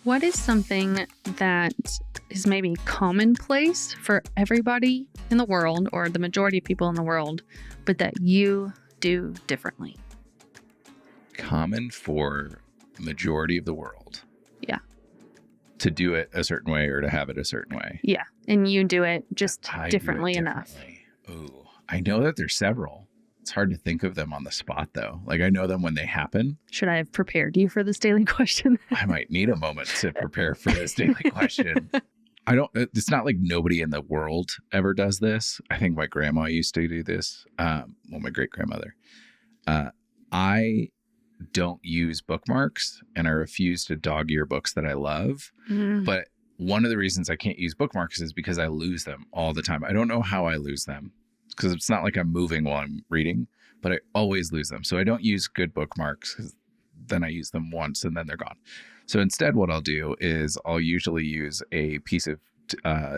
What is something that is maybe commonplace for everybody in the world or the majority of people in the world, but that you do differently? Common for the majority of the world. Yeah. To do it a certain way or to have it a certain way. Yeah. And you do it just I differently do it enough. Oh, I know that there's several. It's hard to think of them on the spot, though. Like, I know them when they happen. Should I have prepared you for this daily question? I might need a moment to prepare for this daily question. It's not like nobody in the world ever does this. I think my grandma used to do this. My great grandmother. I don't use bookmarks and I refuse to dog ear books that I love. But one of the reasons I can't use bookmarks is because I lose them all the time. I don't know how I lose them because it's not like I'm moving while I'm reading, but I always lose them. So I don't use good bookmarks because then I use them once and then they're gone. So instead, what I'll do is I'll usually use a piece of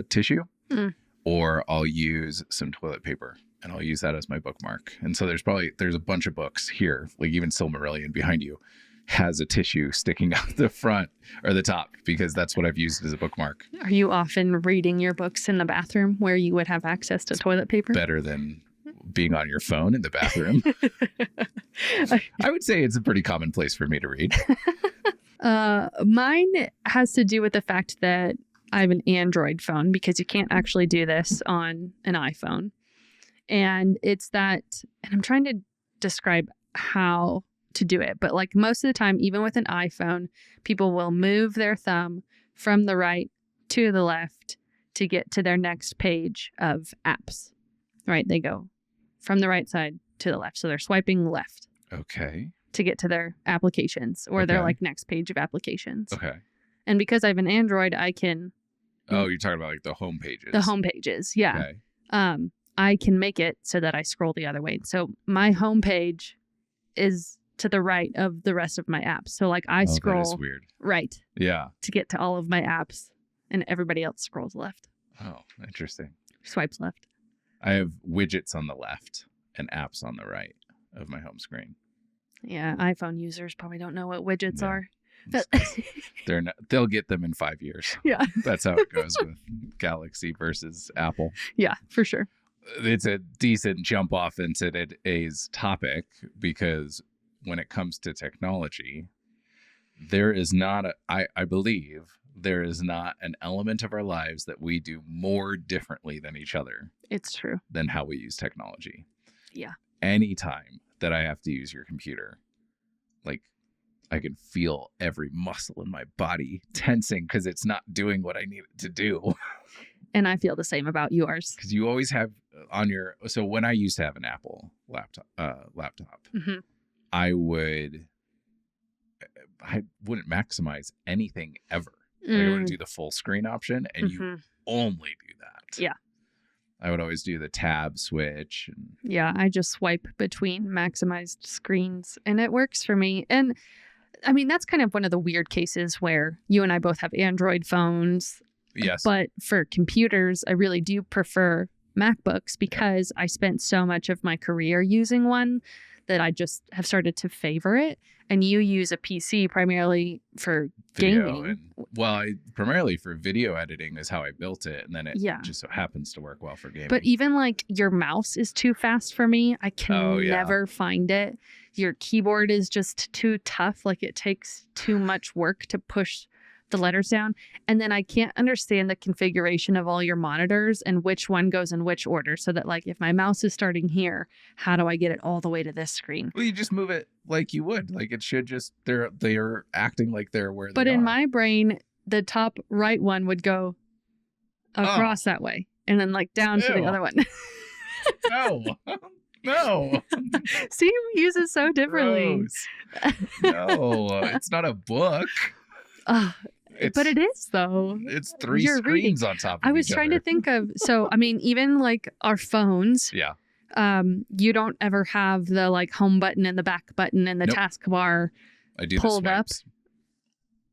tissue or I'll use some toilet paper and I'll use that as my bookmark. And so there's a bunch of books here, like even Silmarillion behind you has a tissue sticking out the front or the top because that's what I've used as a bookmark. Are you often reading your books in the bathroom where you would have access to toilet paper? Better than being on your phone in the bathroom. I would say it's a pretty common place for me to read. Mine has to do with the fact that I have an Android phone because you can't actually do this on an iPhone. And it's that, and I'm trying to describe how to do it, but like most of the time, even with an iPhone, people will move their thumb from the right to the left to get to their next page of apps, right? They go from the right side to the left. So they're swiping left. Okay. To get to their applications or their like next page of applications. Okay. And because I have an Android, I can. Oh, you're talking about like the home pages. The home pages. Yeah. Okay. I can make it so that I scroll the other way. So my home page is to the right of the rest of my apps. So like I scroll that is weird. Right. Yeah. To get to all of my apps and everybody else scrolls left. Oh, interesting. Swipes left. I have widgets on the left and apps on the right of my home screen. Yeah, iPhone users probably don't know what widgets are. They'll get them in 5 years. Yeah. That's how it goes with Galaxy versus Apple. Yeah, for sure. It's a decent jump off into today's topic because when it comes to technology, there is not I believe there is not an element of our lives that we do more differently than each other. It's true. Than how we use technology. Yeah. Anytime that I have to use your computer, like I can feel every muscle in my body tensing because it's not doing what I need it to do. And I feel the same about yours. Because you always have on your, so when I used to have an Apple laptop, I wouldn't maximize anything ever. Like I wouldn't do the full screen option, and you only do that. Yeah. I would always do the tab switch. Yeah, I just swipe between maximized screens, and it works for me. And I mean, that's kind of one of the weird cases where you and I both have Android phones. Yes. But for computers, I really do prefer MacBooks because I spent so much of my career using one that I just have started to favor it. And you use a PC primarily for gaming. Primarily for video editing is how I built it. And then it just so happens to work well for gaming. But even like your mouse is too fast for me. I can never find it. Your keyboard is just too tough. Like it takes too much work to push the letters down. And then I can't understand the configuration of all your monitors and which one goes in which order. So that like if my mouse is starting here, how do I get it all the way to this screen? Well, you just move it like you would. Like it should just, they're acting like they're where they are. But in my brain, the top right one would go across that way. And then like down to the other one. No. See, we use it so differently. No, it's not a book. But it is, though. It's three screens on top of each other. I was trying to think of, so, I mean, even like our phones. Yeah. You don't ever have the like home button and the back button and the taskbar pulled up.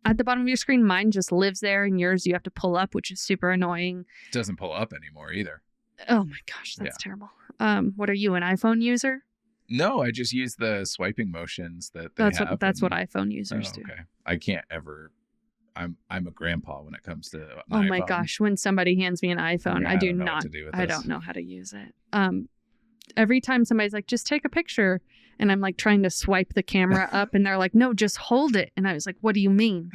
At the bottom of your screen, mine just lives there, and yours you have to pull up, which is super annoying. It doesn't pull up anymore either. Oh my gosh, that's terrible. What are you, an iPhone user? No, I just use the swiping motions that they have. That's what iPhone users do. Okay. I can't ever I'm a grandpa when it comes to an Oh my iPhone. gosh, when somebody hands me an iPhone, I do don't know what not to do with I this. don't know how to use it. Every time somebody's like, just take a picture, and I'm like trying to swipe the camera up, and they're like, no, just hold it. And I was like, what do you mean?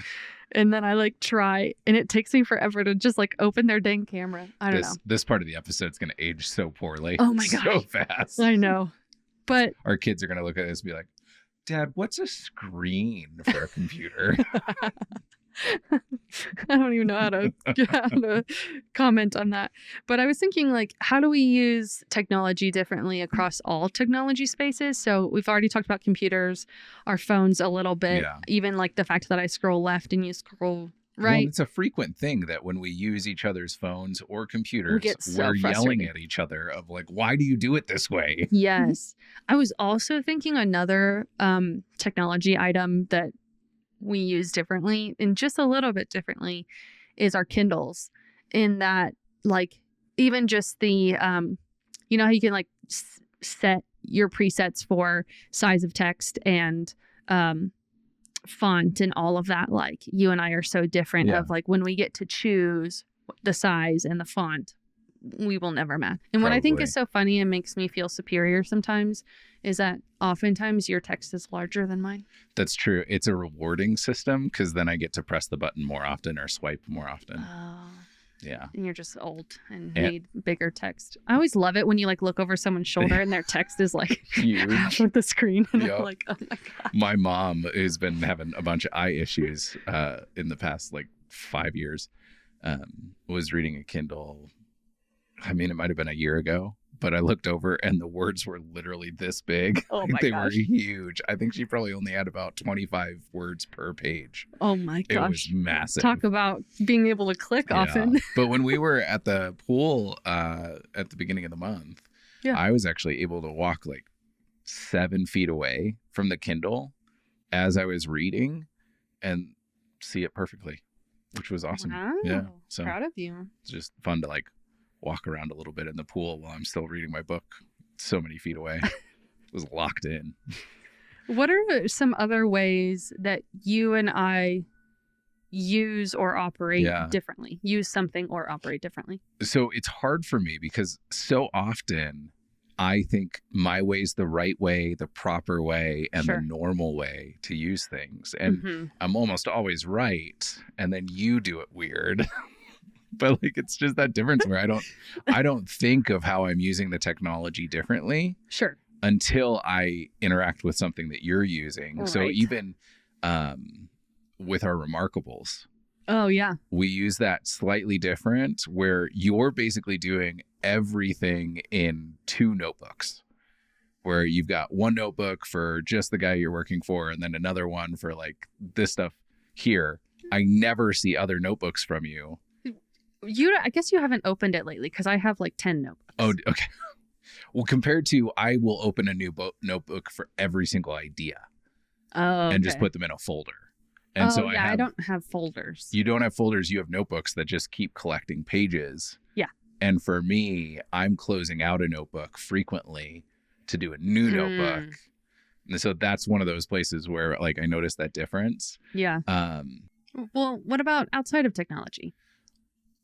And then I like try, and it takes me forever to just like open their dang camera. I don't know. This part of the episode's going to age so poorly. Oh my gosh. So fast. I know. But Our kids are going to look at this and be like, Dad, what's a screen for a computer? I don't even know how to comment on that. But I was thinking, like, how do we use technology differently across all technology spaces? So we've already talked about computers, our phones a little bit, even like the fact that I scroll left and you scroll right. Well, it's a frequent thing that when we use each other's phones or computers, we're yelling at each other of like, why do you do it this way? Yes. I was also thinking another technology item that we use differently, and just a little bit differently, is our Kindles. In that, like, even just the you know how you can like set your presets for size of text and font and all of that. Like, you and I are so different of like, when we get to choose the size and the font, we will never match. And what I think is so funny and makes me feel superior sometimes is that oftentimes your text is larger than mine. That's true. It's a rewarding system because then I get to press the button more often or swipe more often. Oh. Yeah. And you're just old and need bigger text. I always love it when you like look over someone's shoulder and their text is like huge half of the screen. And I'm like, oh my God. My mom has been having a bunch of eye issues in the past like 5 years. Was reading a Kindle. I mean, it might have been a year ago, but I looked over and the words were literally this big. Oh my They gosh. were huge. I think she probably only had about 25 words per page. Oh my gosh. It was massive. Talk about being able to click often. But when we were at the pool at the beginning of the month, I was actually able to walk like 7 feet away from the Kindle as I was reading and see it perfectly, which was awesome. Wow. Yeah. So proud of you. It's just fun to like walk around a little bit in the pool while I'm still reading my book so many feet away. It was locked in. What are some other ways that you and I use or operate differently? Use something or operate differently? So it's hard for me because so often I think my way's the right way, the proper way, and the normal way to use things. And I'm almost always right. And then you do it weird. But like, it's just that difference where I don't think of how I'm using the technology differently. Until I interact with something that you're using. Right. So even with our Remarkables. Oh, yeah. We use that slightly different where you're basically doing everything in 2 notebooks. Where you've got one notebook for just the guy you're working for and then another one for like this stuff here. I never see other notebooks from you. I guess you haven't opened it lately because I have like 10 notebooks. Oh, okay. Well, compared to I will open a new notebook for every single idea. Oh, okay. And just put them in a folder. And so I don't have folders. You don't have folders. You have notebooks that just keep collecting pages. Yeah. And for me, I'm closing out a notebook frequently to do a new notebook. And so that's one of those places where like I noticed that difference. Yeah. Well, what about outside of technology?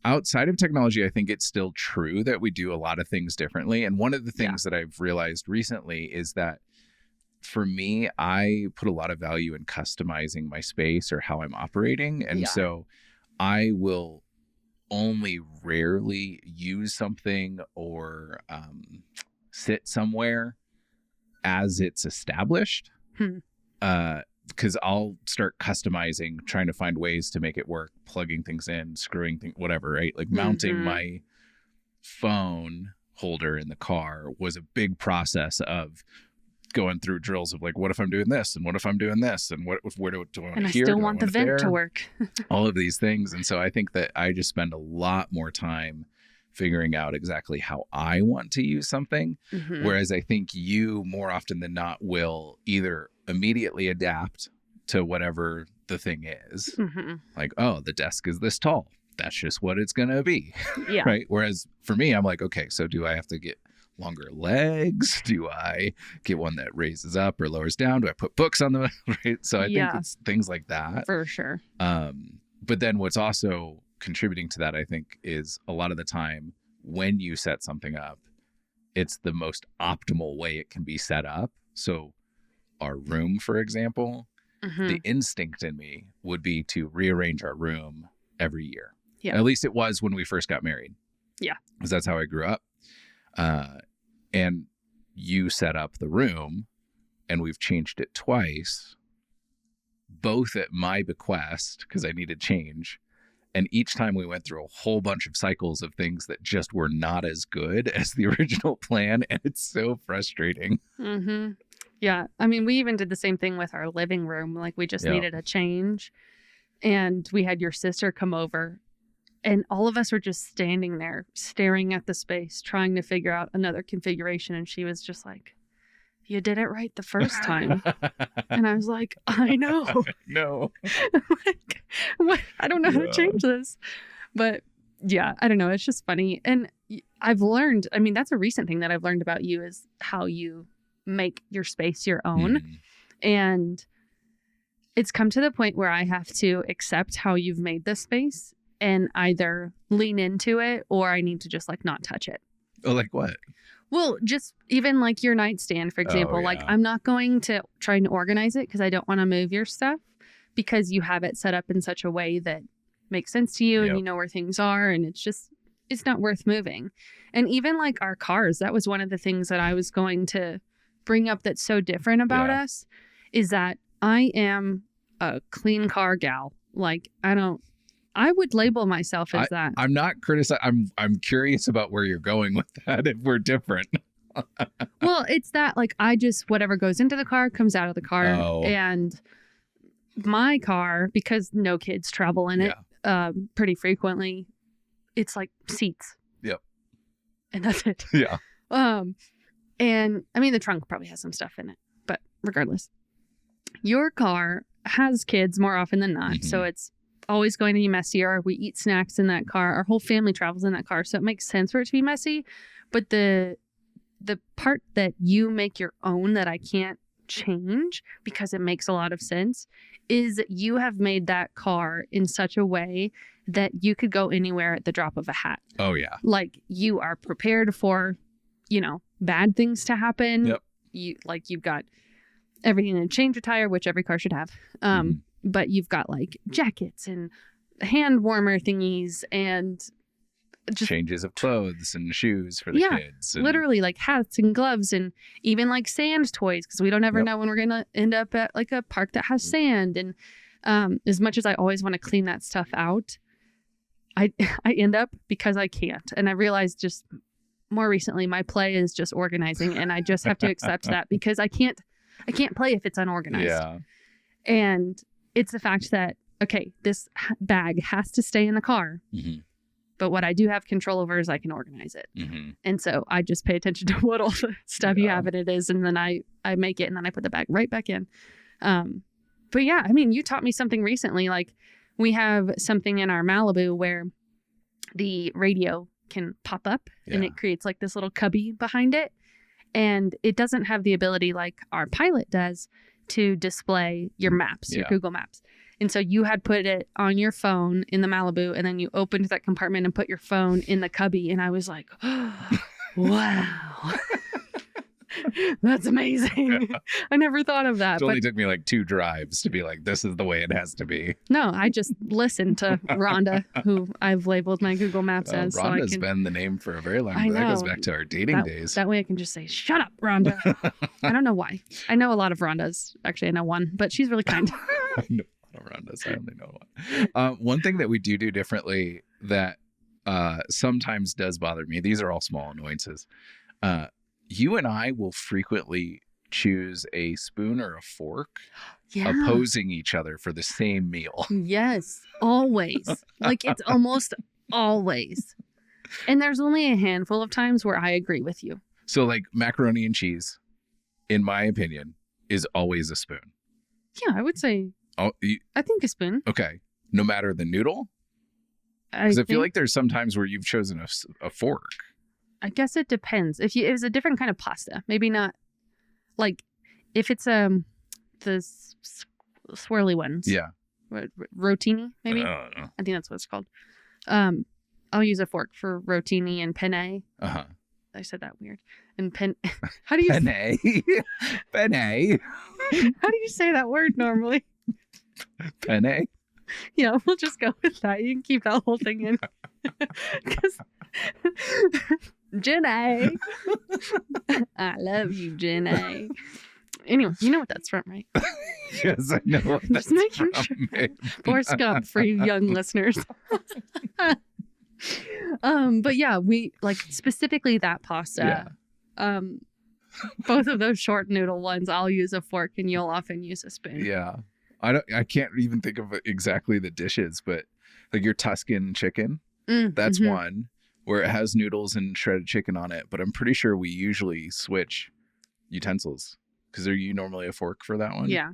Outside of technology, I think it's still true that we do a lot of things differently. And one of the things that I've realized recently is that for me, I put a lot of value in customizing my space or how I'm operating. And so I will only rarely use something or sit somewhere as it's established. Because I'll start customizing, trying to find ways to make it work, plugging things in, screwing things, whatever, right? Like mounting my phone holder in the car was a big process of going through drills of like, what if I'm doing this? And what if I'm doing this? And where do I want to hear? And I still want the vent to work. All of these things. And so I think that I just spend a lot more time figuring out exactly how I want to use something. Whereas I think you more often than not will either immediately adapt to whatever the thing is. Like, oh, the desk is this tall. That's just what it's going to be. Yeah. Right. Whereas for me, I'm like, okay, so do I have to get longer legs? Do I get one that raises up or lowers down? Do I put books on the right? So I think it's things like that. For sure. But then what's also contributing to that, I think, is a lot of the time when you set something up, it's the most optimal way it can be set up. So our room, for example, the instinct in me would be to rearrange our room every year. Yeah. At least it was when we first got married. Yeah. Because that's how I grew up. And you set up the room and we've changed it twice, both at my bequest because I needed change. And each time we went through a whole bunch of cycles of things that just were not as good as the original plan. And it's so frustrating. Yeah. I mean, we even did the same thing with our living room. Like we just needed a change. And we had your sister come over. And all of us were just standing there staring at the space, trying to figure out another configuration. And she was just like, you did it right the first time. And I was like, I know. No. Like, what? I don't know how to change this. But yeah, I don't know. It's just funny. And I've learned, I mean, that's a recent thing that I've learned about you is how you make your space your own. And it's come to the point where I have to accept how you've made this space and either lean into it or I need to just like not touch it. Oh, like what? Well, just even like your nightstand, for example, like I'm not going to try and organize it because I don't want to move your stuff because you have it set up in such a way that makes sense to you and you know where things are. And it's not worth moving. And even like our cars, that was one of the things that I was going to bring up that's so different about us is that I am a clean car gal. Like I would label myself as that. I'm not criticizing. I'm curious about where you're going with that if we're different. Well, it's that like I just whatever goes into the car comes out of the car. And my car, because no kids travel in it pretty frequently, it's like seats. Yep. And that's it. Yeah. And I mean the trunk probably has some stuff in it, but regardless. Your car has kids more often than not. So it's always going to be messier. We eat snacks in that car. Our whole family travels in that car. So it makes sense for it to be messy. But the part that you make your own that I can't change because it makes a lot of sense is you have made that car in such a way that you could go anywhere at the drop of a hat. Oh, yeah. Like you are prepared for, bad things to happen. Yep. You've got everything in a change of tire, which every car should have. But you've got like jackets and hand warmer thingies and just changes of clothes and shoes for the kids. And literally like hats and gloves and even like sand toys because we don't ever know when we're going to end up at like a park that has sand. And as much as I always want to clean that stuff out, I end up because I can't. And I realized just more recently my play is just organizing and I just have to accept that because I can't play if it's unorganized. Yeah. And it's the fact that, okay, this bag has to stay in the car. But what I do have control over is I can organize it. And so I just pay attention to what all the stuff you have in it is. And then I make it and then I put the bag right back in. But yeah, I mean, you taught me something recently. Like we have something in our Malibu where the radio can pop up and it creates like this little cubby behind it. And it doesn't have the ability like our Pilot does to display your maps, your Google Maps. And so you had put it on your phone in the Malibu and then you opened that compartment and put your phone in the cubby. And I was like, oh, wow, that's amazing. Yeah. I never thought of that. It only took me like 2 drives to be like, this is the way it has to be. No, I just listened to Rhonda, who I've labeled my Google Maps as. Rhonda's been the name for a very long time. That goes back to our dating days. That way I can just say, shut up, Rhonda. I don't know why. I know a lot of Rhondas. Actually, I know one, but she's really kind. I know a lot of Rhondas. I only know one. One thing that we do differently that sometimes does bother me, these are all small annoyances. You and I will frequently choose a spoon or a fork opposing each other for the same meal. Yes, always. Like it's almost always. And there's only a handful of times where I agree with you. So like macaroni and cheese, in my opinion, is always a spoon. Yeah, I would say. I think a spoon. Okay. No matter the noodle? Because I feel like there's some times where you've chosen a fork. I guess it depends. If it was a different kind of pasta, maybe not like if it's the swirly ones. Yeah. rotini, maybe. I don't know. I think that's what it's called. I'll use a fork for rotini and penne. Uh-huh. I said that weird. And how do you Penne. Penne. how do you say that word normally? Penne. Yeah, we'll just go with that. You can keep that whole thing in. Jenny. I love you, Jenny. Anyway, you know what that's from, right? Yes, I know. What Just making sure. Forrest Gump for you young listeners. But yeah, we like specifically that pasta. Yeah. Both of those short noodle ones, I'll use a fork and you'll often use a spoon. Yeah. I can't even think of exactly the dishes, but like your Tuscan chicken, that's one where it has noodles and shredded chicken on it. But I'm pretty sure we usually switch utensils because are you normally a fork for that one? Yeah.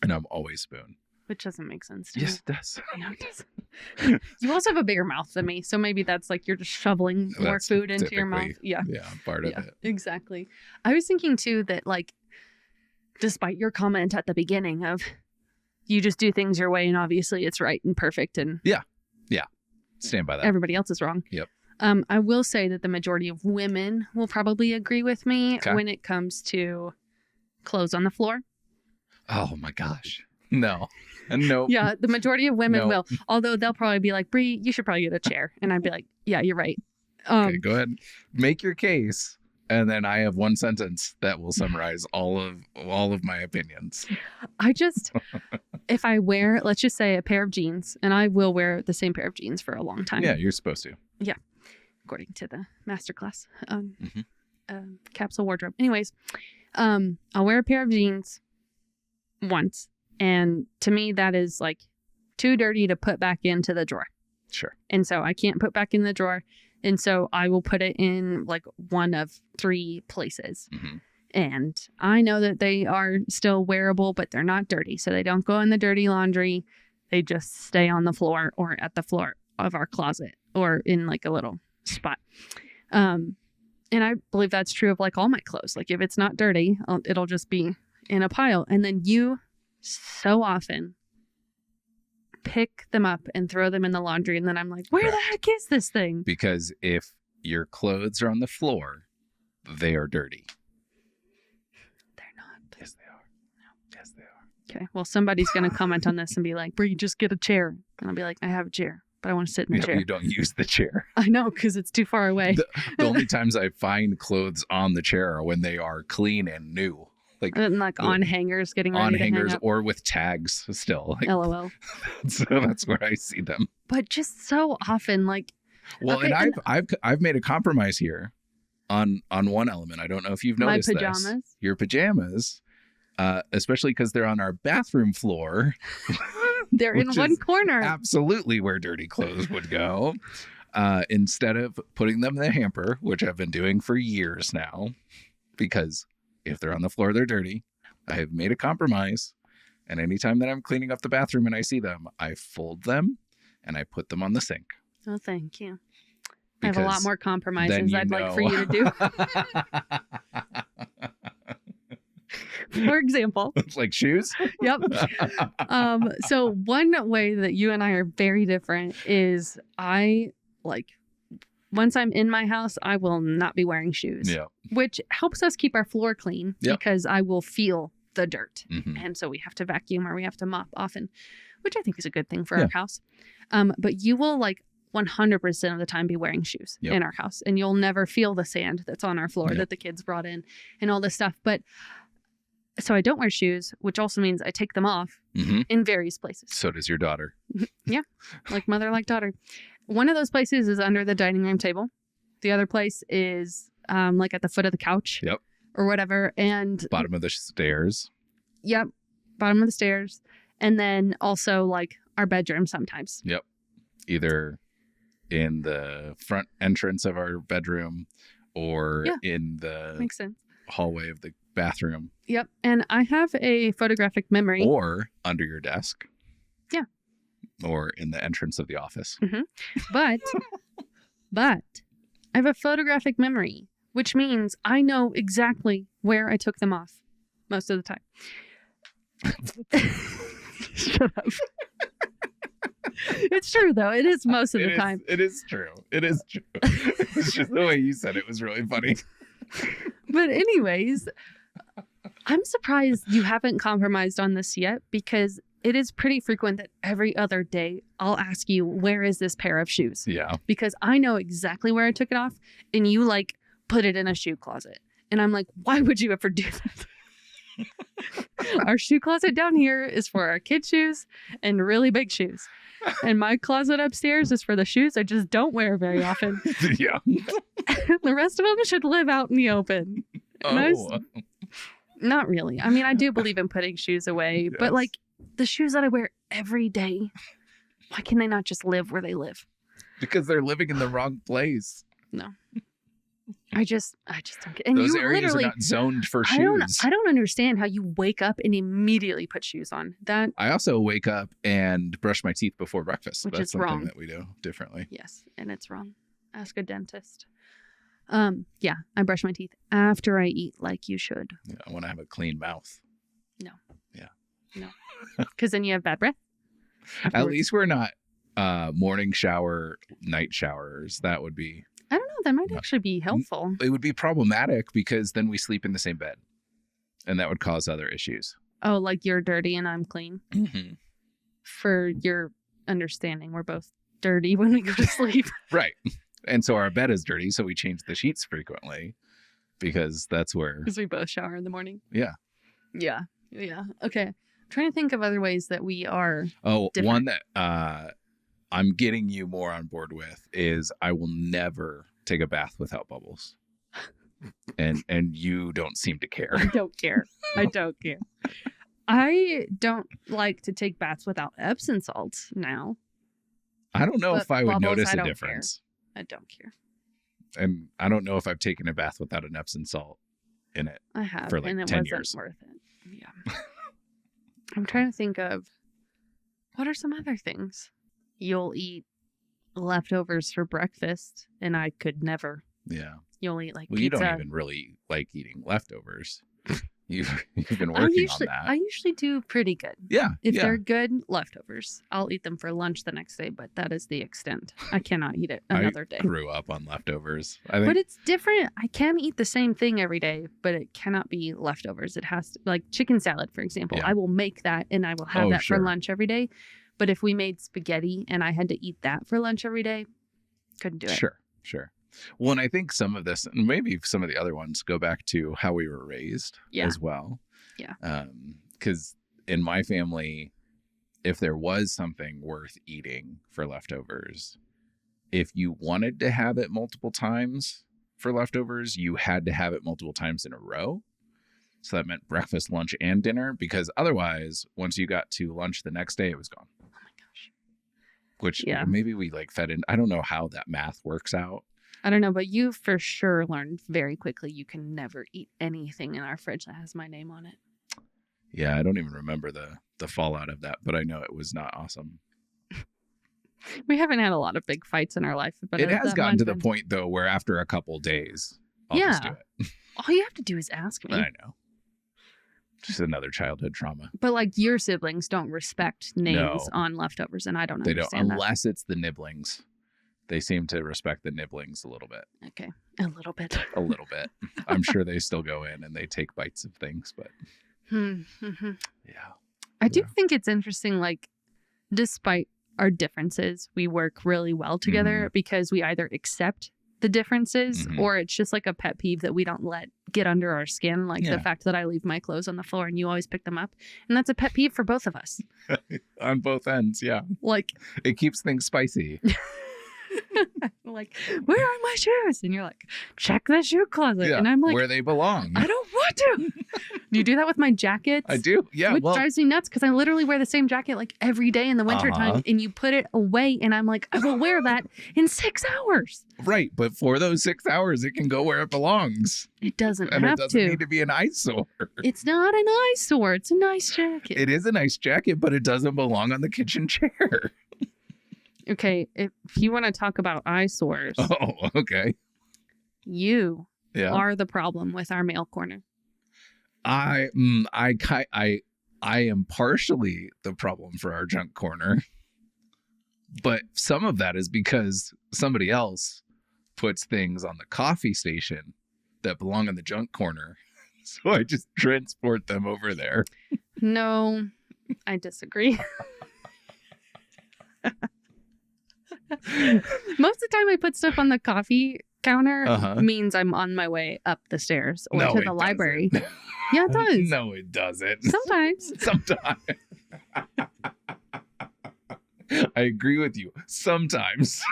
And I'm always spoon. Which doesn't make sense to Yes, me. it does. I know it doesn't. You also have a bigger mouth than me, so maybe that's like you're just shoveling more That's food into your mouth. typically, Yeah. Yeah, part of it. Exactly. I was thinking too that like, despite your comment at the beginning of you just do things your way and obviously it's right and perfect and Stand by that. everybody else is wrong. Yep. I will say that the majority of women will probably agree with me Okay. when it comes to clothes on the floor. Oh my gosh. No. Nope. Yeah, the majority of women No. will. Although they'll probably be like, Bree, you should probably get a chair. And I'd be like, yeah, you're right. Okay, go ahead. Make your case. And then I have one sentence that will summarize all of my opinions. I just, if I wear, let's just say a pair of jeans, and I will wear the same pair of jeans for a long time. Yeah, you're supposed to. According to the masterclass Mhm. capsule wardrobe. Anyways, I'll wear a pair of jeans once. And to me, that is like too dirty to put back into the drawer. Sure. And so I can't put back in the drawer. And so I will put it in like one of 3 places. Mhm. And I know that they are still wearable, but they're not dirty. So they don't go in the dirty laundry. They just stay on the floor or at the floor of our closet or in like a little spot. And I believe that's true of like all my clothes. Like if it's not dirty, it'll just be in a pile. And then you so often pick them up and throw them in the laundry. And then I'm like, where the heck is this thing? Because if your clothes are on the floor, they are dirty. They're not. Yes, they are. Yes, they are. Okay. Well, somebody's going to comment on this and be like, Bree, just get a chair. And I'll be like, I have a chair, but I want to sit in the Yeah, chair. you don't use the chair. I know, because it's too far away. The only times I find clothes on the chair are when they are clean and new. Like And like on hangers getting ready on to hangers hang up. or with tags still. Like, LOL. so that's where I see them. But just so often, like, Well, okay, and I've made a compromise here on one element. I don't know if you've my noticed pajamas. this. Your pajamas, especially because they're on our bathroom floor. They're in Which one is corner. Absolutely where dirty clothes would go. Instead of putting them in the hamper, which I've been doing for years now, because if they're on the floor, they're dirty. I have made a compromise. And anytime that I'm cleaning up the bathroom and I see them, I fold them and I put them on the sink. Oh, thank you. I have a lot Because more then compromises you I'd like for know. you to do. For example, Like shoes? yep. So one way that you and I are very different is I like once I'm in my house, I will not be wearing shoes, Yeah. which helps us keep our floor clean Yep. because I will feel the dirt. Mhm. And so we have to vacuum or we have to mop often, which I think is a good thing for Yeah. our house. But you will like 100% of the time be wearing shoes Yep. in our house, and you'll never feel the sand that's on our floor Yep. that the kids brought in and all this stuff. But so I don't wear shoes, which also means I take them off hmm in various places, So does your daughter. like mother, like daughter. One of those places is under the dining room table. The other place is like at the foot of the couch Yep. or whatever. And Bottom of the stairs. yep, bottom of the stairs. And then also like our bedroom sometimes. Either in the front entrance of our bedroom or Yeah. in the Makes sense. hallway of the bathroom Yep. And I have a photographic memory. or under your desk. Yeah. Or in the entrance of the office. But I have a photographic memory, which means I know exactly where I took them off most of the time. Shut up. It's true, though. It is most of the time. It is true. It is true. It's just the way you said it was really funny. But anyways, I'm surprised you haven't compromised on this yet, because it is pretty frequent that every other day I'll ask you, where is this pair of shoes? Yeah. Because I know exactly where I took it off, and you like put it in a shoe closet. And I'm like, why would you ever do that? Our shoe closet down here is for our kid shoes and really big shoes. And my closet upstairs is for the shoes I just don't wear very often. Yeah. The rest of them should live out in the open. And not really. I mean, I do believe in putting shoes away, Yes. but like the shoes that I wear every day, why can they not just live where they live? Because they're living in the wrong place. No. I just don't get. And Those you areas are literally, not zoned for shoes. I don't understand how you wake up and immediately put shoes on. That I also wake up and brush my teeth before breakfast. Which That's is something wrong. that we do differently. yes, and it's wrong. Ask a dentist. Yeah, I brush my teeth after I eat, like you should, Yeah, I want to have a clean mouth. because then you have bad breath. At afterwards. least we're not morning shower, night showers. That would be, I don't know. That might actually be helpful. it would be problematic because then we sleep in the same bed, and that would cause other issues. Oh, like you're dirty and I'm clean. Mm-hmm. For your understanding, we're both dirty when we go to sleep. Right. And so our bed is dirty, so we change the sheets frequently because that's where, Because we both shower in the morning. yeah. Yeah. Okay. I'm trying to think of other ways that we are. Oh, Different. one that I'm getting you more on board with is I will never take a bath without bubbles. And you don't seem to care. I don't care. I don't care. I don't like to take baths without Epsom salts now. I don't know But if I would bubbles, notice I a don't difference. I don't care. And I don't know if I've taken a bath without an Epsom salt in it. I have, For, like, and it 10 wasn't years. worth it. Yeah. I'm trying to think of what are some other things. You'll eat leftovers for breakfast, and I could never. Yeah. You'll eat like Well, you pizza. don't even really like eating leftovers. You've been I working usually, on that. I usually do pretty good. Yeah. If yeah. they're good leftovers, I'll eat them for lunch the next day, but that is the extent. I cannot eat it another day. I grew up on leftovers. I think But it's different. I can eat the same thing every day, but it cannot be leftovers. It has to, like chicken salad, for example. Yeah. I will make that and I will have Oh, that sure. for lunch every day. But if we made spaghetti and I had to eat that for lunch every day, couldn't do it. Sure. Well, and I think some of this, and maybe some of the other ones, go back to how we were raised Yeah. as well. Yeah. Because in my family, if there was something worth eating for leftovers, if you wanted to have it multiple times for leftovers, you had to have it multiple times in a row. So that meant breakfast, lunch, and dinner, because otherwise, once you got to lunch the next day, it was gone. Oh my gosh. Which Yeah. maybe we like fed in. I don't know how that math works out. I don't know, but you for sure learned very quickly you can never eat anything in our fridge that has my name on it. Yeah, I don't even remember the fallout of that, but I know it was not awesome. We haven't had a lot of big fights in our life, but It has that gotten mine's to the been- point, though, where after a couple days, I'll just do Yeah. it. All you have to do is ask me. I know. Just another childhood trauma. But like your siblings don't respect names No. on leftovers, and I don't They don't, understand that. unless it's the nibblings. They seem to respect the nibblings a little bit. Okay, a little bit. A little bit. I'm sure they still go in and they take bites of things, but yeah. I do Yeah. think it's interesting, like, despite our differences, we work really well together because we either accept the differences Mhm. or it's just like a pet peeve that we don't let get under our skin. Like Yeah. the fact that I leave my clothes on the floor and you always pick them up. And that's a pet peeve for both of us. On both ends, yeah. Like, It keeps things spicy. like, where are my shoes? And you're like, check the shoe closet. Yeah, And I'm like, where they belong. I don't want to. Do you do that with my jackets? I do. Yeah. Which Well, drives me nuts because I literally wear the same jacket like every day in the wintertime Uh-huh. and you put it away and I'm like, I will wear that in 6 hours. right. But for those 6 hours, it can go where it belongs. It doesn't And it have doesn't to. need to be an eyesore. It's not an eyesore. It's a nice jacket. It is a nice jacket, but it doesn't belong on the kitchen chair. Okay, if you want to talk about eyesores, Oh, okay. you Yeah. are the problem with our mail corner. I I am partially the problem for our junk corner, but some of that is because somebody else puts things on the coffee station that belong in the junk corner. So I just transport them over there. No, I disagree. Most of the time I put stuff on the coffee counter means I'm on my way up the stairs or to the library. Yeah, it does. No, it doesn't. Sometimes. Sometimes. I agree with you. Sometimes.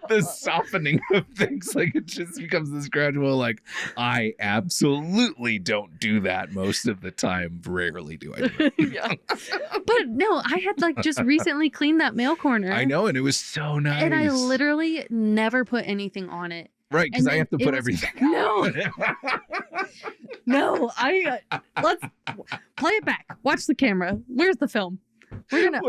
The softening of things, like it just becomes this gradual, like, I absolutely don't do that most of the time. Rarely do I do it. Yeah. But no, I had like just recently cleaned that mail corner. I know, and it was so nice. And I literally never put anything on it. Right, because I have to put everything No. No, let's play it back. Watch the camera. Where's the film? We need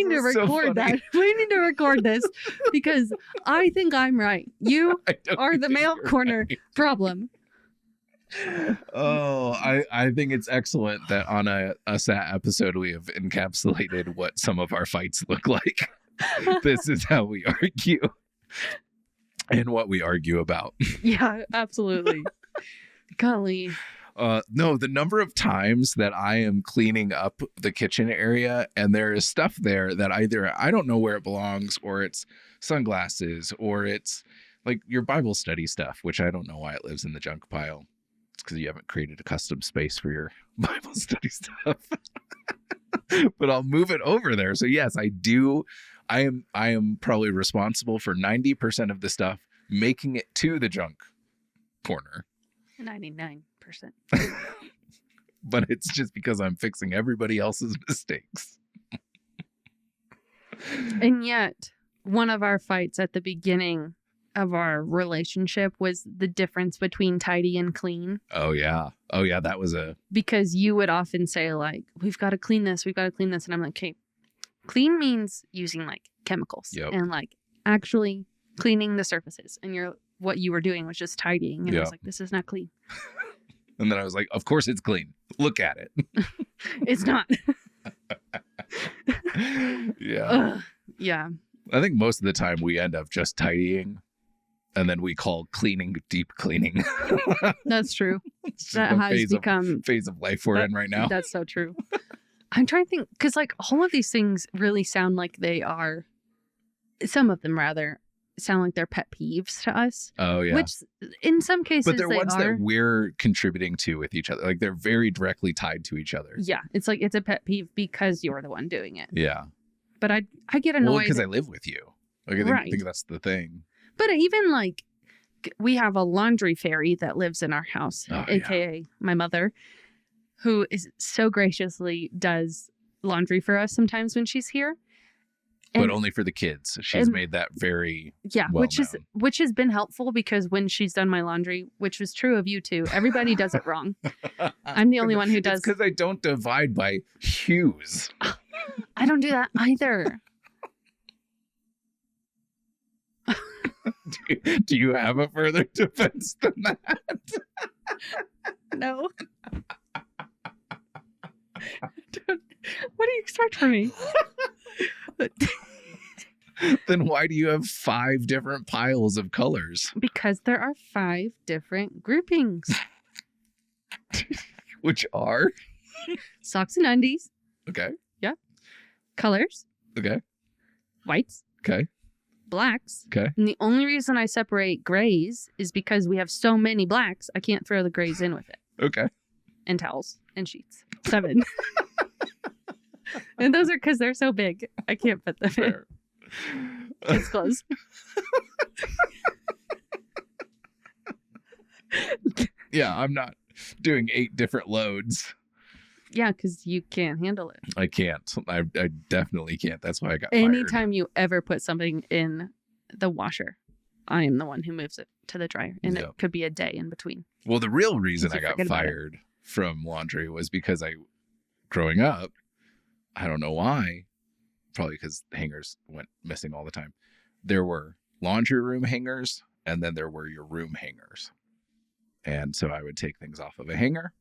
to record that. We need to record this because I think I'm right. You are the mail corner problem. Oh, I think it's excellent that on a SAT episode we have encapsulated what some of our fights look like. This is how we argue and what we argue about. Yeah, absolutely. Golly. No, the number of times that I am cleaning up the kitchen area and there is stuff there that either I don't know where it belongs, or it's sunglasses, or it's like your Bible study stuff, which I don't know why it lives in the junk pile. It's because you haven't created a custom space for your Bible study stuff. But I'll move it over there. So yes, I do. I am probably responsible for 90% of the stuff making it to the junk corner. 99%. But it's just because I'm fixing everybody else's mistakes. And yet, one of our fights at the beginning of our relationship was the difference between tidy and clean. Oh, yeah. That was because you would often say, like, we've got to clean this. And I'm like, okay, clean means using like chemicals and like actually cleaning the surfaces. And what you were doing was just tidying. And I was like, this is not clean. And then I was like, of course it's clean. Look at it. It's not. Yeah. Yeah. I think most of the time we end up just tidying, and then we call cleaning deep cleaning. That's true. That has become phase of life we're in right now. That's so true. I'm trying to think, because like all of these things really sound like they are, some of them rather, sound like they're pet peeves to us. Oh, yeah. Which in some cases but they're ones that we're contributing to with each other. Like they're very directly tied to each other. Yeah. It's like it's a pet peeve because you're the one doing it. Yeah. But I get annoyed. Well, because I live with you. Like I think that's the thing. But even like we have a laundry fairy that lives in our house, aka my mother, who is so graciously does laundry for us sometimes when she's here. But only for the kids. She's made that very which has been helpful because when she's done my laundry, which was true of you too, everybody does it wrong. I'm the only one who does. Because I don't divide by hues. I don't do that either. Do you have a further defense than that? No. What do you expect from me? Then why do you have 5 different piles of colors? Because there are 5 different groupings. Which are? Socks and undies. Okay. Yeah. Colors. Okay. Whites. Okay. Blacks. Okay. And the only reason I separate grays is because we have so many blacks, I can't throw the grays in with it. Okay. And towels and sheets. 7. And those are because they're so big. I can't fit them in. Kids' clothes. Yeah, I'm not doing 8 different loads. Yeah, because you can't handle it. I can't. I definitely can't. That's why I got Anytime you ever put something in the washer, I am the one who moves it to the dryer. And it could be a day in between. Well, the real reason I got fired from laundry was because growing up, I don't know why, probably because hangers went missing all the time. There were laundry room hangers, and then there were your room hangers. And so I would take things off of a hanger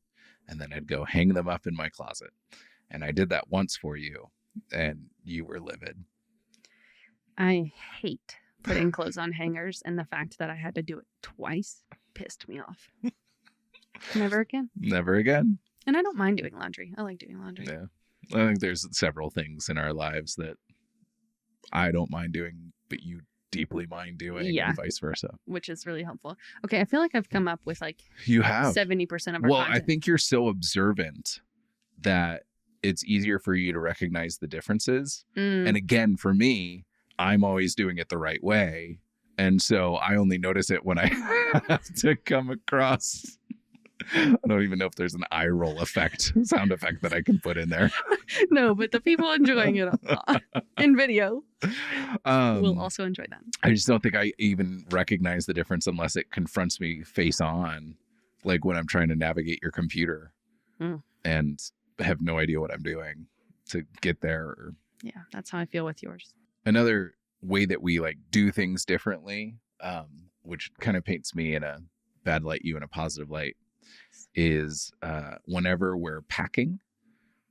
and then I'd go hang them up in my closet. And I did that once for you and you were livid. I hate putting clothes on hangers, and the fact that I had to do it twice pissed me off. Never again. Never again. And I don't mind doing laundry. I like doing laundry. Yeah. I think there's several things in our lives that I don't mind doing, but you deeply mind doing, and vice versa. Which is really helpful. Okay, I feel like I've come up with like you have 70% of our Well, content. I think you're so observant that it's easier for you to recognize the differences. And again, for me, I'm always doing it the right way. And so I only notice it when I have to come across. I don't even know if there's an eye roll sound effect that I can put in there. No, but the people enjoying it in video will also enjoy that. I just don't think I even recognize the difference unless it confronts me face on, like when I'm trying to navigate your computer and have no idea what I'm doing to get there. Yeah, that's how I feel with yours. Another way that we like do things differently, which kind of paints me in a bad light, you in a positive light, is whenever we're packing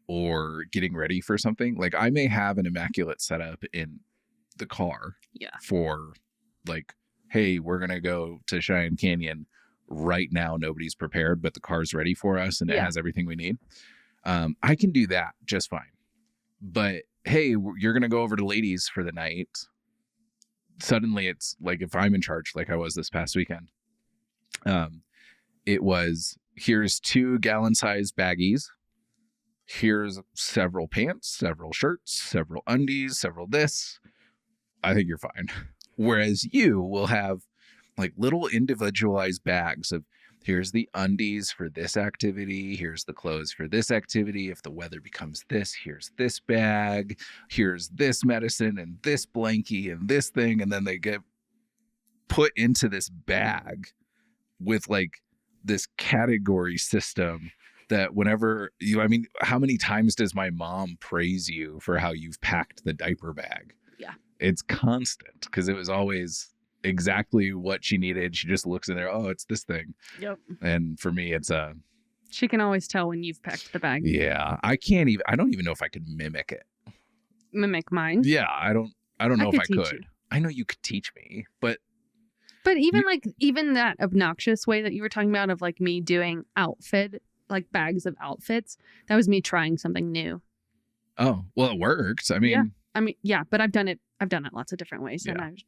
or getting ready for something. Like I may have an immaculate setup in the car for like, hey, we're going to go to Cheyenne Canyon right now. Nobody's prepared, but the car's ready for us and it has everything we need. I can do that just fine. But hey, you're going to go over to Ladies for the night. Suddenly it's like if I'm in charge, like I was this past weekend, it was, here's 2 gallon-sized baggies. Here's several pants, several shirts, several undies, several this. I think you're fine. Whereas you will have like little individualized bags of, here's the undies for this activity. Here's the clothes for this activity. If the weather becomes this, here's this bag. Here's this medicine and this blankie and this thing. And then they get put into this bag with like this category system that whenever how many times does my mom praise you for how you've packed the diaper bag? Yeah. It's constant because it was always exactly what she needed. She just looks in there, oh, it's this thing. Yep. And for me, it's she can always tell when you've packed the bag. Yeah. I don't even know if I could mimic it. Mimic mine? Yeah. I don't know if I could. You. I know you could teach me, but even that obnoxious way that you were talking about of like me doing like bags of outfits, that was me trying something new. Oh, well, it works. I mean, but I've done it lots of different ways. And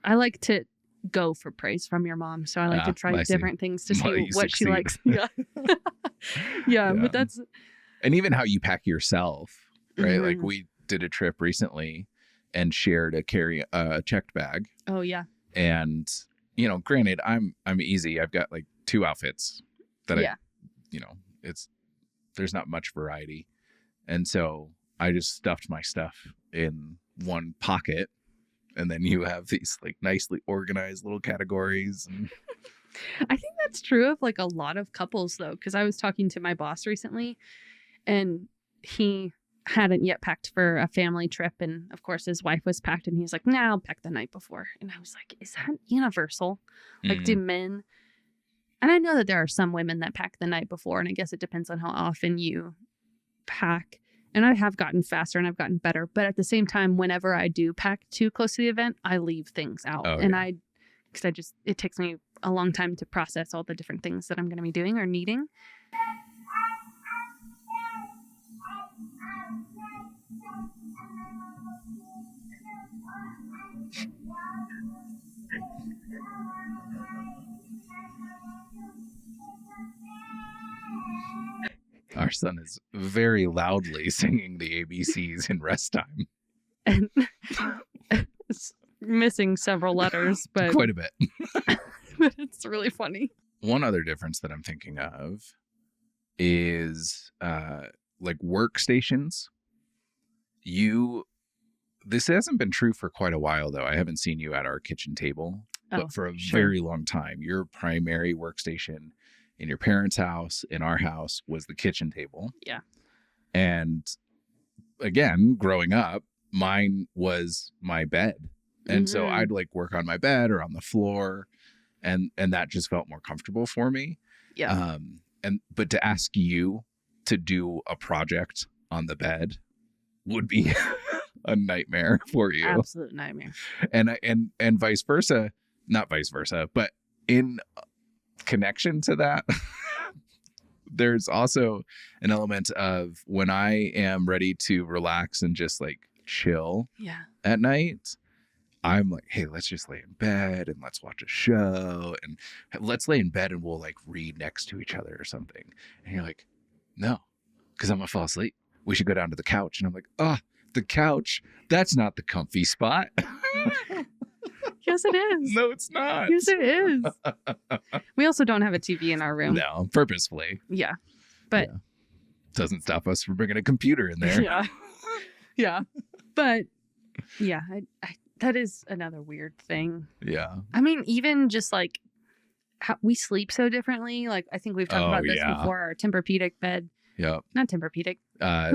I like to go for praise from your mom. So I like to try different things to see what she likes. Yeah. But that's. And even how you pack yourself, right? Like we did a trip recently and shared a checked bag. Oh yeah. And, granted, I'm easy. I've got like 2 outfits that there's not much variety. And so I just stuffed my stuff in one pocket. And then you have these like nicely organized little categories. I think that's true of like a lot of couples though. Cause I was talking to my boss recently and he hadn't yet packed for a family trip. And of course his wife was packed and he was like, nah, I'll pack the night before. And I was like, is that universal? Like do men? And I know that there are some women that pack the night before. And I guess it depends on how often you pack. And I have gotten faster and I've gotten better. But at the same time, whenever I do pack too close to the event, I leave things out. Because it takes me a long time to process all the different things that I'm going to be doing or needing. Our son is very loudly singing the ABCs in rest time. And it's missing several letters, but quite a bit. But it's really funny. One other difference that I'm thinking of is like workstations. This hasn't been true for quite a while though. I haven't seen you at our kitchen table, but for a very long time, your primary workstation in your parents' house, in our house, was the kitchen table. Yeah. And again, growing up, mine was my bed. And so I'd like work on my bed or on the floor. and that just felt more comfortable for me. Yeah. But to ask you to do a project on the bed would be a nightmare for you. Absolute nightmare. And vice versa, not vice versa, but in connection to that, there's also an element of when I am ready to relax and just like chill at night, I'm like, hey, let's just lay in bed and let's watch a show and let's lay in bed and we'll like read next to each other or something. And you're like, no, because I'm gonna fall asleep. We should go down to the couch. And I'm like, oh, the couch, that's not the comfy spot. Yes, it is. No, it's not. Yes, it is. We also don't have a TV in our room. No, purposefully. Yeah. But doesn't stop us from bringing a computer in there. Yeah. Yeah. But yeah, I that is another weird thing. Yeah. I mean, even just like how we sleep so differently. Like I think we've talked about this before. Our Tempur-Pedic bed. Yeah. Not Tempur-Pedic.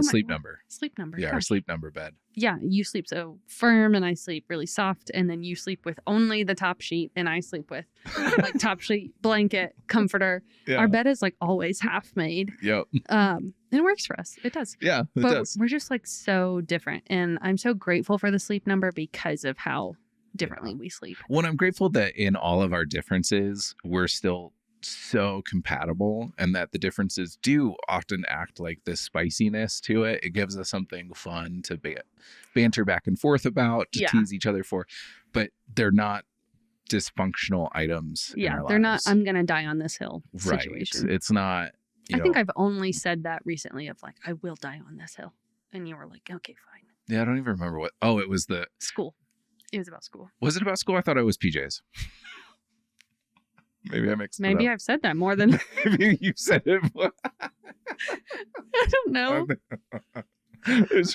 Sleep number. Sleep number. Yeah, Gosh. our sleep number bed. Yeah, you sleep so firm and I sleep really soft, and then you sleep with only the top sheet and I sleep with like top sheet, blanket, comforter. Yeah. Our bed is like always half made. Yep. And it works for us. It does. Yeah, it But does. we're just like so different, and I'm so grateful for the sleep number because of how differently we sleep. Well, I'm grateful that in all of our differences, we're still so compatible, and that the differences do often act like this spiciness to it. It gives us something fun to banter back and forth about, to tease each other for, but they're not dysfunctional items. Yeah, they're not, I'm going to die on this hill right. situation. It's not, I think I've only said that recently of like, I will die on this hill. And you were like, okay, fine. Yeah, I don't even remember what. Oh, it was the school. It was about school. Was it about school? I thought it was PJs. Maybe I mixed it up. Maybe I've said that more than Maybe you said it more. I don't know. I feel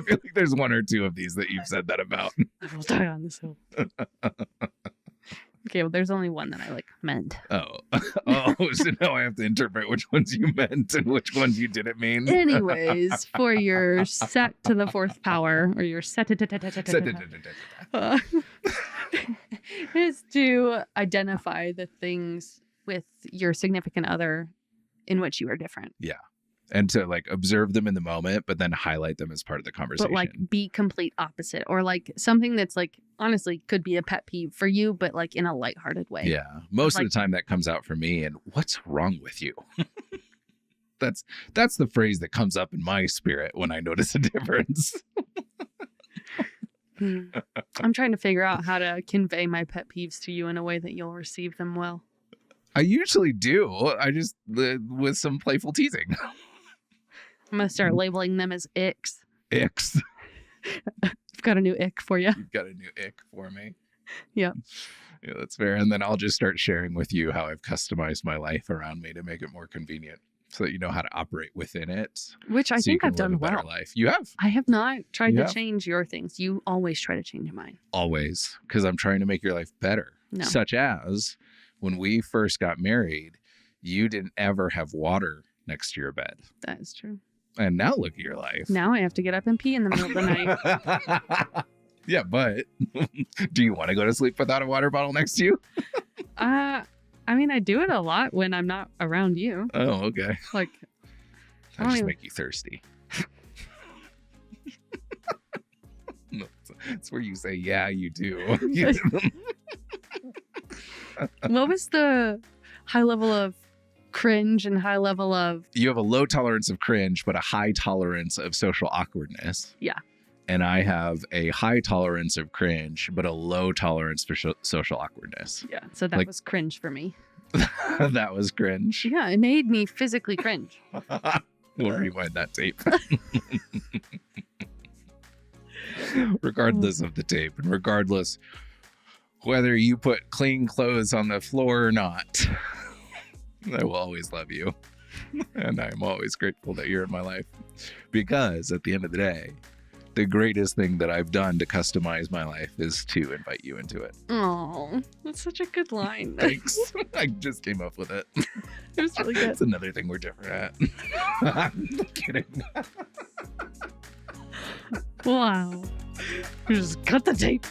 like there's one or two of these that you've said that about. I will die on this hill. Okay, well, there's only one that I like meant. Oh, so now I have to interpret which ones you meant and which ones you didn't mean. Anyways, for your set to the fourth power, or your set is to identify the things with your significant other in which you are different. Yeah. And to like observe them in the moment, but then highlight them as part of the conversation. But like be complete opposite, or like something that's like honestly could be a pet peeve for you, but like in a lighthearted way. Yeah. Most of the time that comes out for me. And what's wrong with you? That's the phrase that comes up in my spirit when I notice a difference. I'm trying to figure out how to convey my pet peeves to you in a way that you'll receive them well. I usually do. I just with some playful teasing. I'm going to start labeling them as icks. Icks. I've got a new ick for you. You've got a new ick for me. Yeah. Yeah, that's fair. And then I'll just start sharing with you how I've customized my life around me to make it more convenient so that you know how to operate within it. Which I think I've done well. Life. You have. I have not tried to change your things. You always try to change mine. Always. Because I'm trying to make your life better. No. Such as when we first got married, you didn't ever have water next to your bed. That is true. And now look at your life. Now I have to get up and pee in the middle of the night. Yeah, but do you want to go to sleep without a water bottle next to you? I mean, I do it a lot when I'm not around you. Oh, okay. Like, I just make you thirsty. No, it's where you say, yeah, you do. What was the high level of cringe and high level of... You have a low tolerance of cringe, but a high tolerance of social awkwardness. Yeah. And I have a high tolerance of cringe, but a low tolerance for social awkwardness. Yeah. So that was cringe for me. That was cringe. Yeah. It made me physically cringe. We'll rewind that tape. Regardless of the tape and regardless whether you put clean clothes on the floor or not, I will always love you. And I'm always grateful that you're in my life, because at the end of the day, the greatest thing that I've done to customize my life is to invite you into it. Oh, that's such a good line. Thanks. I just came up with it. It was really good. It's another thing we're different at. I'm kidding. Wow. Just cut the tape.